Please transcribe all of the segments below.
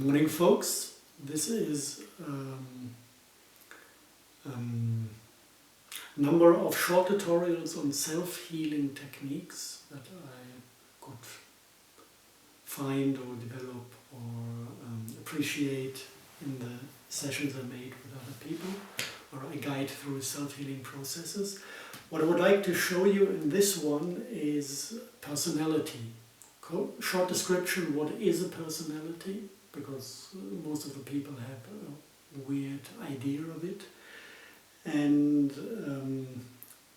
Good morning, folks. This is number of short tutorials on self-healing techniques that I could find or develop or appreciate in the sessions I made with other people, or I guide through self-healing processes. What I would like to show you in this one is personality. Short description: what is a personality? Because most of the people have a weird idea of it. And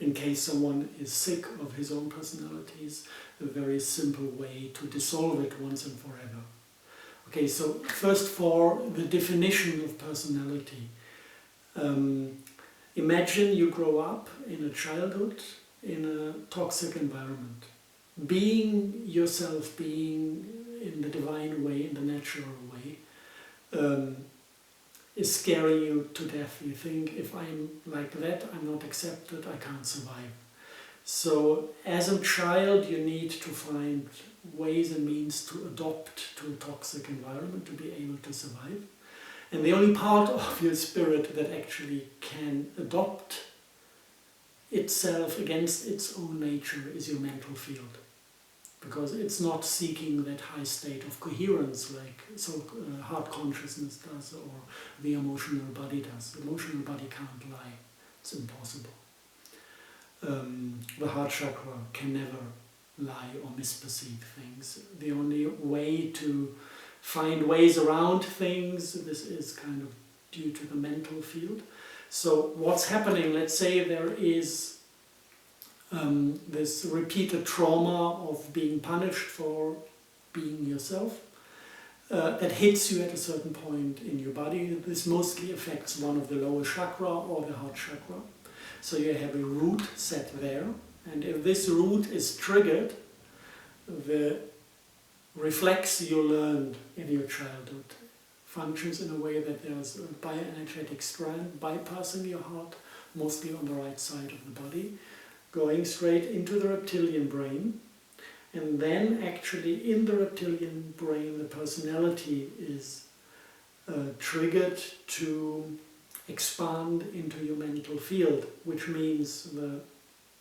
in case someone is sick of his own personalities, a very simple way to dissolve it once and forever. Okay, so first, for the definition of personality. Imagine you grow up in a childhood in a toxic environment. Being yourself, being in the divine way, in the natural way, is scaring you to death. You think, if I'm like that, I'm not accepted, I can't survive. So as a child, you need to find ways and means to adopt to a toxic environment to be able to survive. And the only part of your spirit that actually can adopt itself against its own nature is your mental field. Because it's not seeking that high state of coherence like heart consciousness does or the emotional body does. The emotional body can't lie. It's impossible. The heart chakra can never lie or misperceive things. The only way to find ways around things, this is kind of due to the mental field. So what's happening, let's say there is this repeated trauma of being punished for being yourself that hits you at a certain point in your body. This mostly affects one of the lower chakra or the heart chakra. So you have a root set there, and if this root is triggered, the reflex you learned in your childhood functions in a way that there's a bioenergetic strand bypassing your heart, mostly on the right side of the body, going straight into the reptilian brain, and then actually in the reptilian brain the personality is triggered to expand into your mental field, which means the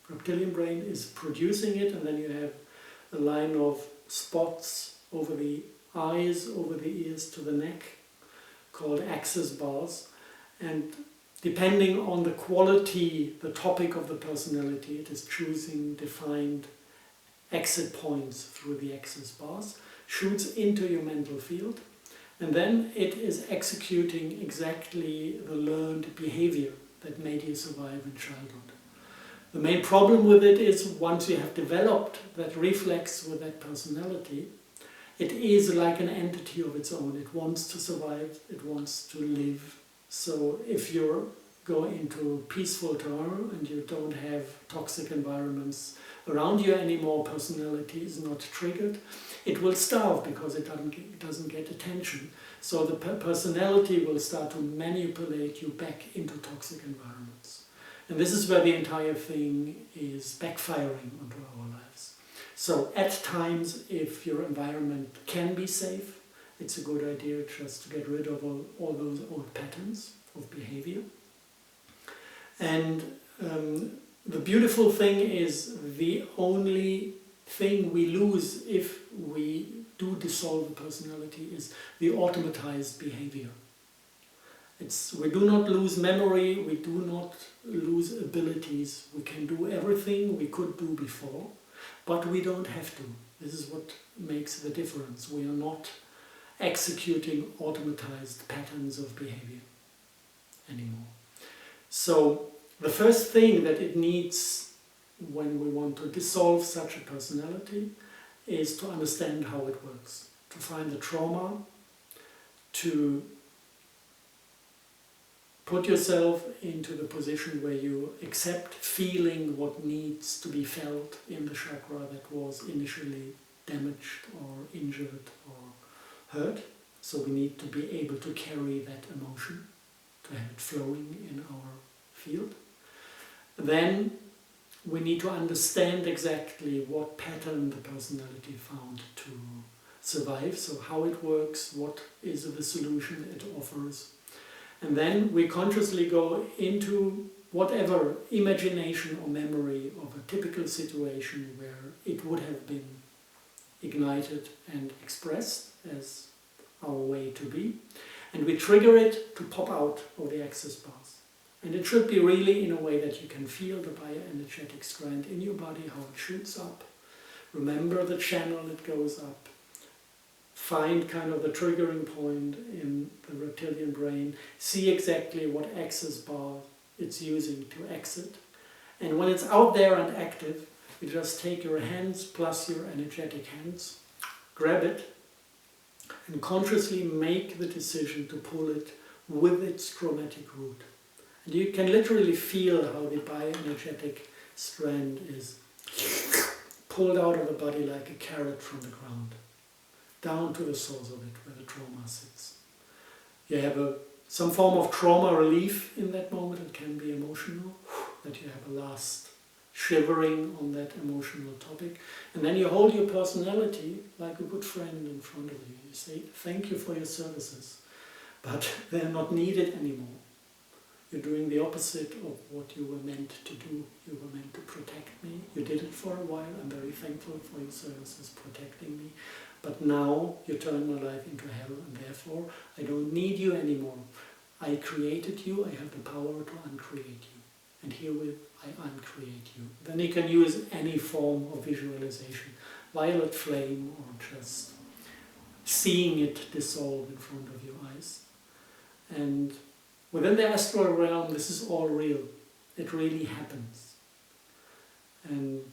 reptilian brain is producing it, and then you have a line of spots over the eyes, over the ears to the neck, called axis bars, and depending on the quality, the topic of the personality, it is choosing defined exit points through the axis bars, shoots into your mental field, and then it is executing exactly the learned behavior that made you survive in childhood. The main problem with it is once you have developed that reflex with that personality, it is like an entity of its own. It wants to survive, it wants to live. So if you go into peaceful terrain and you don't have toxic environments around you anymore, personality is not triggered, it will starve because it doesn't get attention. So the personality will start to manipulate you back into toxic environments. And this is where the entire thing is backfiring onto our lives. So at times, if your environment can be safe, it's a good idea just to get rid of all those old patterns of behavior. And the beautiful thing is the only thing we lose if we do dissolve the personality is the automatized behavior. We do not lose memory, we do not lose abilities. We can do everything we could do before, but we don't have to. This is what makes the difference. We are not executing automatized patterns of behavior anymore. So the first thing that it needs when we want to dissolve such a personality is to understand how it works, to find the trauma, to put yourself into the position where you accept feeling what needs to be felt in the chakra that was initially damaged or injured or hurt. So we need to be able to carry that emotion, to have it flowing in our field. Then we need to understand exactly what pattern the personality found to survive, so how it works, what is the solution it offers. And then we consciously go into whatever imagination or memory of a typical situation where it would have been ignited and expressed as our way to be. And we trigger it to pop out of the access bars. And it should be really in a way that you can feel the bioenergetic strand in your body, how it shoots up. Remember the channel it goes up. Find kind of the triggering point in the reptilian brain. See exactly what access bar it's using to exit. And when it's out there and active, you just take your hands plus your energetic hands, grab it, and consciously make the decision to pull it with its chromatic root. And you can literally feel how the bioenergetic strand is pulled out of the body like a carrot from the ground, down to the source of it, where the trauma sits. You have some form of trauma relief in that moment. It can be emotional, that you have a last shivering on that emotional topic. And then you hold your personality like a good friend in front of you. You say, thank you for your services, but they're not needed anymore. You're doing the opposite of what you were meant to do. You were meant to protect me. You did it for a while. I'm very thankful for your services protecting me. But now you turn my life into hell, and therefore I don't need you anymore. I created you. I have the power to uncreate you. And herewith I uncreate you. Then you can use any form of visualization. Violet flame, or just seeing it dissolve in front of your eyes. And within the astral realm, this is all real. It really happens. And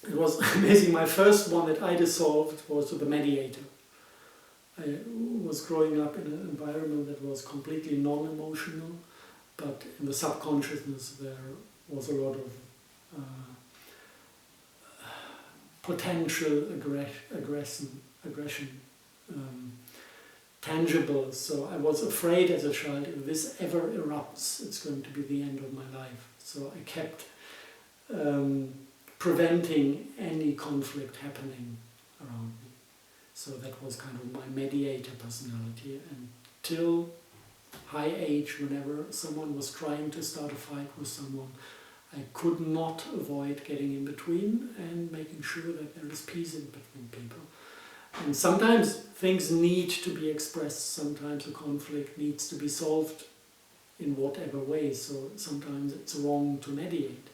it was amazing. My first one that I dissolved was the mediator. I was growing up in an environment that was completely non-emotional, but in the subconsciousness there was a lot of potential aggression, tangible. So I was afraid as a child, if this ever erupts, it's going to be the end of my life. So I kept preventing any conflict happening around me. So that was kind of my mediator personality. Until high age, whenever someone was trying to start a fight with someone, I could not avoid getting in between and making sure that there is peace in between people. And sometimes things need to be expressed, sometimes a conflict needs to be solved in whatever way, so sometimes it's wrong to mediate.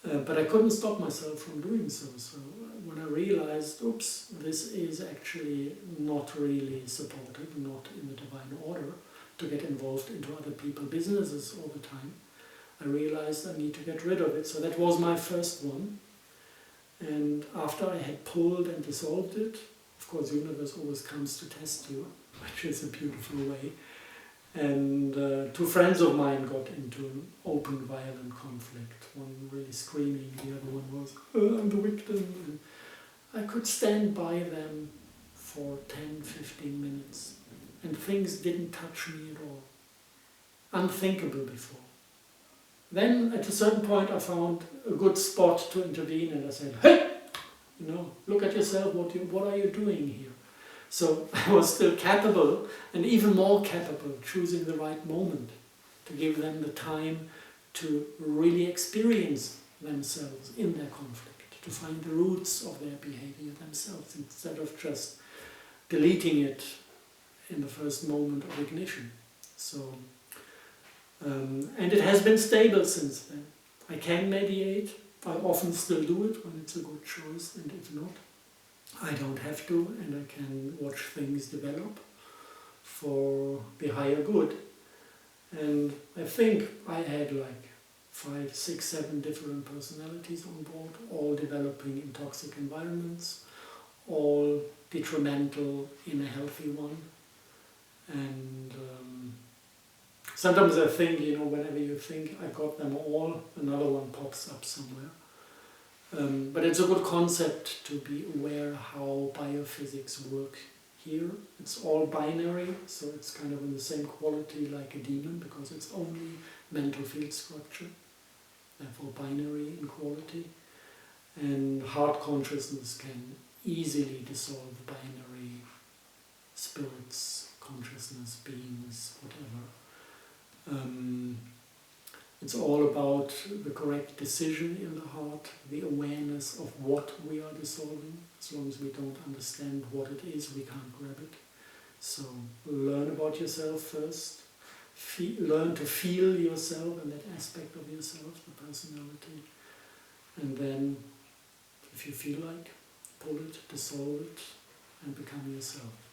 But I couldn't stop myself from doing so. So when I realized, oops, this is actually not really supportive, not in the divine order, to get involved into other people's businesses all the time, I realized I need to get rid of it. So that was my first one. And after I had pulled and dissolved it, of course, the universe always comes to test you, which is a beautiful way. And two friends of mine got into an open, violent conflict. One really screaming, the other one was, I'm the victim. And I could stand by them for 10, 15 minutes. And things didn't touch me at all. Unthinkable before. Then, at a certain point, I found a good spot to intervene, and I said, hey! Look at yourself, what are you doing here? So I was still capable, and even more capable, choosing the right moment to give them the time to really experience themselves in their conflict, to find the roots of their behavior themselves, instead of just deleting it in the first moment of ignition. So, and it has been stable since then. I can mediate. I often still do it when it's a good choice, and if not, I don't have to, and I can watch things develop for the higher good. And I think I had like 5, 6, 7 different personalities on board, all developing in toxic environments, all detrimental in a healthy one. And sometimes I think, whenever you think I got them all, another one pops up somewhere. But it's a good concept to be aware how biophysics work here. It's all binary, so it's kind of in the same quality like a demon, because it's only mental field structure, therefore binary in quality. And heart consciousness can easily dissolve binary spirits, consciousness, beings, whatever. It's all about the correct decision in the heart, the awareness of what we are dissolving. As long as we don't understand what it is, we can't grab it. So learn about yourself first. Learn to feel yourself and that aspect of yourself, the personality. And then, if you feel like, pull it, dissolve it, and become yourself.